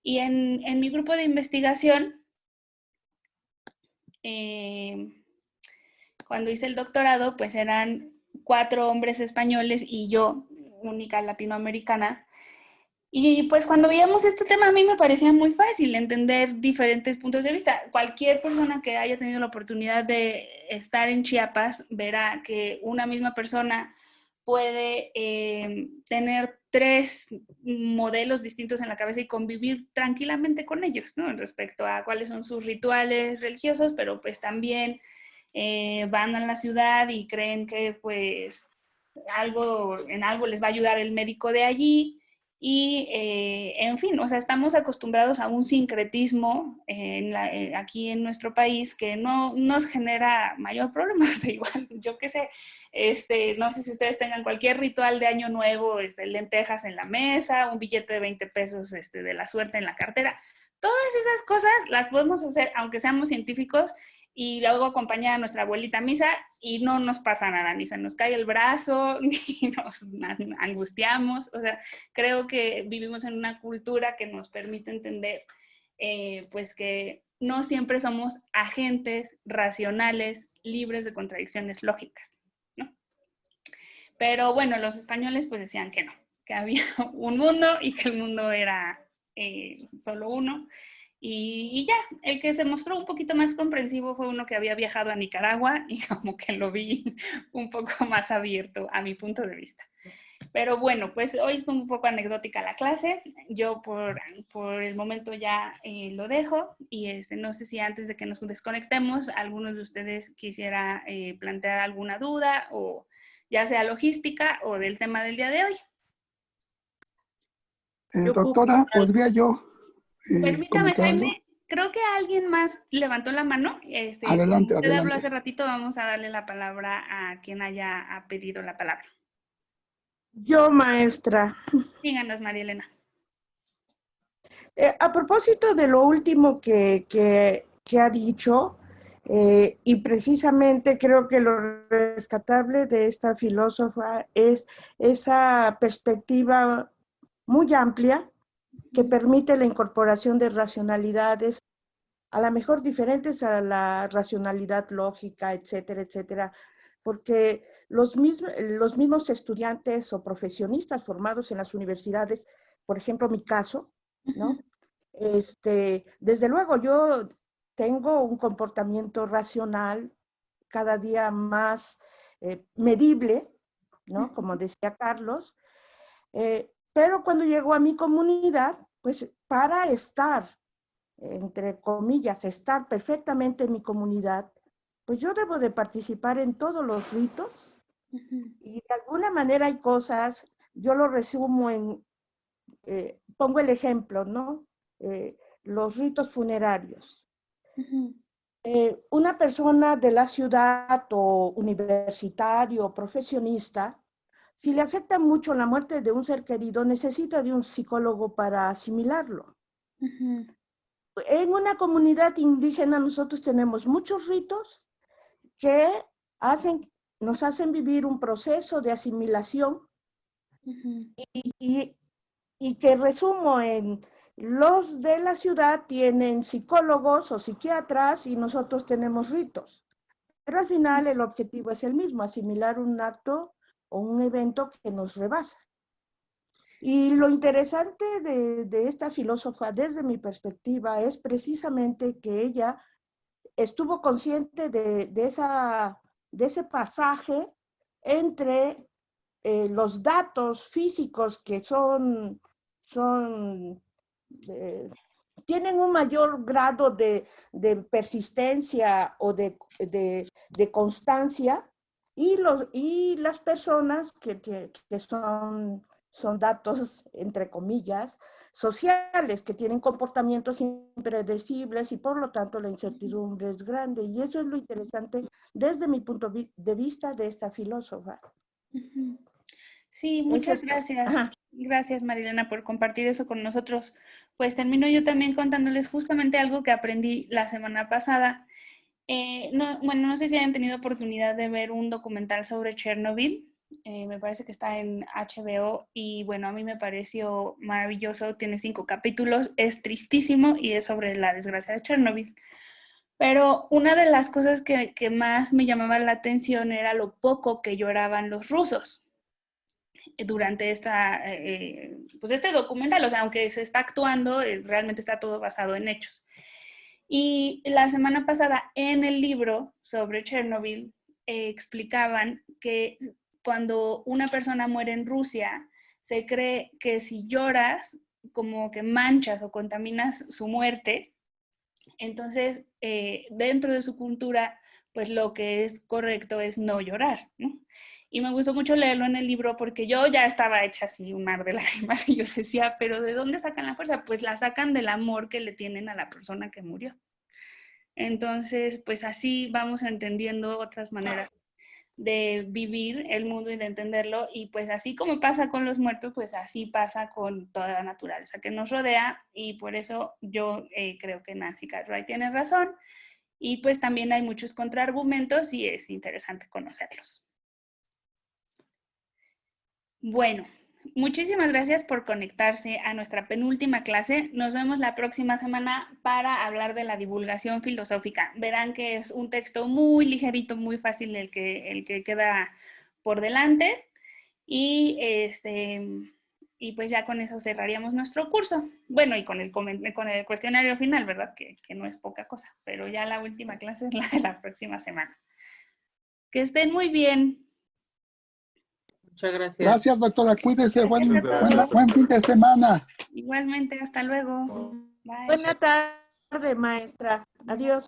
A: Y en mi grupo de investigación, cuando hice el doctorado, pues eran 4 hombres españoles y yo, única latinoamericana. Y pues cuando veíamos este tema a mí me parecía muy fácil entender diferentes puntos de vista. Cualquier persona que haya tenido la oportunidad de estar en Chiapas verá que una misma persona puede tener 3 modelos distintos en la cabeza y convivir tranquilamente con ellos, ¿no? Respecto a cuáles son sus rituales religiosos, pero pues también van a la ciudad y creen que pues en algo les va a ayudar el médico de allí. Y, en fin, o sea, estamos acostumbrados a un sincretismo aquí en nuestro país que no nos genera mayor problema. Igual, yo qué sé, no sé si ustedes tengan cualquier ritual de Año Nuevo, lentejas en la mesa, un billete de 20 pesos de la suerte en la cartera. Todas esas cosas las podemos hacer, aunque seamos científicos, y luego acompañar a nuestra abuelita a misa y no nos pasa nada, ni se nos cae el brazo, ni nos angustiamos. O sea, creo que vivimos en una cultura que nos permite entender pues que no siempre somos agentes racionales, libres de contradicciones lógicas, ¿no? Pero bueno, los españoles pues decían que no, que había un mundo y que el mundo era solo uno. Y ya, el que se mostró un poquito más comprensivo fue uno que había viajado a Nicaragua y como que lo vi un poco más abierto a mi punto de vista. Pero bueno, pues hoy es un poco anecdótica la clase. Yo por el momento ya lo dejo y no sé si antes de que nos desconectemos, algunos de ustedes quisiera plantear alguna duda o ya sea logística o del tema del día de hoy.
D: Doctora, ¿podría yo
A: Permítame,
D: comentar algo?
A: Jaime, creo que alguien más levantó la mano.
D: Adelante,
A: usted habló
D: adelante.
A: hace ratito, vamos a darle la palabra a quien haya pedido la palabra.
F: Yo, maestra.
A: Díganos, María Elena.
F: A propósito de lo último que ha dicho, y precisamente creo que lo rescatable de esta filósofa es esa perspectiva muy amplia que permite la incorporación de racionalidades, a lo mejor diferentes a la racionalidad lógica, etcétera, etcétera, porque los mismos estudiantes o profesionistas formados en las universidades, por ejemplo, mi caso, ¿no? Desde luego yo tengo un comportamiento racional cada día más medible, ¿no? Como decía Carlos, pero cuando llego a mi comunidad, pues para estar, entre comillas, estar perfectamente en mi comunidad, pues yo debo de participar en todos los ritos y de alguna manera hay cosas, yo lo resumo en, pongo el ejemplo, ¿no? Los ritos funerarios. Una persona de la ciudad o universitario o profesionista, si le afecta mucho la muerte de un ser querido, necesita de un psicólogo para asimilarlo. En una comunidad indígena nosotros tenemos muchos ritos que nos hacen vivir un proceso de asimilación y que resumo en los de la ciudad tienen psicólogos o psiquiatras y nosotros tenemos ritos. Pero al final el objetivo es el mismo, asimilar un acto o un evento que nos rebasa. Y lo interesante de esta filósofa, desde mi perspectiva, es precisamente que ella estuvo consciente de ese pasaje entre los datos físicos que tienen un mayor grado de persistencia o de constancia y las personas que son datos, entre comillas, sociales, que tienen comportamientos impredecibles y por lo tanto la incertidumbre es grande. Y eso es lo interesante desde mi punto de vista de esta filósofa.
A: Sí, muchas gracias. Gracias, Marilena, por compartir eso con nosotros. Pues termino yo también contándoles justamente algo que aprendí la semana pasada. Bueno, no sé si hayan tenido oportunidad de ver un documental sobre Chernobyl. Me parece que está en HBO y bueno, a mí me pareció maravilloso. Tiene 5 capítulos, es tristísimo y es sobre la desgracia de Chernobyl. Pero una de las cosas que más me llamaba la atención era lo poco que lloraban los rusos durante pues este documental, o sea, aunque se está actuando, realmente está todo basado en hechos. Y la semana pasada en el libro sobre Chernobyl explicaban que cuando una persona muere en Rusia, se cree que si lloras, como que manchas o contaminas su muerte. Entonces, dentro de su cultura, pues lo que es correcto es no llorar, ¿no? Y me gustó mucho leerlo en el libro porque yo ya estaba hecha así un mar de lágrimas y yo decía, pero ¿de dónde sacan la fuerza? Pues la sacan del amor que le tienen a la persona que murió. Entonces, pues así vamos entendiendo otras maneras de vivir el mundo y de entenderlo, y pues así como pasa con los muertos, pues así pasa con toda la naturaleza que nos rodea, y por eso yo creo que Nancy Cartwright tiene razón, y pues también hay muchos contraargumentos y es interesante conocerlos. Bueno, muchísimas gracias por conectarse a nuestra penúltima clase. Nos vemos la próxima semana para hablar de la divulgación filosófica. Verán que es un texto muy ligerito, muy fácil el que queda por delante. Y, y pues ya con eso cerraríamos nuestro curso. Bueno, y con el cuestionario final, ¿verdad? Que no es poca cosa, pero ya la última clase es la de la próxima semana. Que estén muy bien.
C: Muchas gracias.
D: Gracias, doctora. Cuídese. Buen
E: Gracias.
D: fin de semana.
A: Igualmente, hasta luego. Bye.
F: Buena tarde, maestra. Adiós.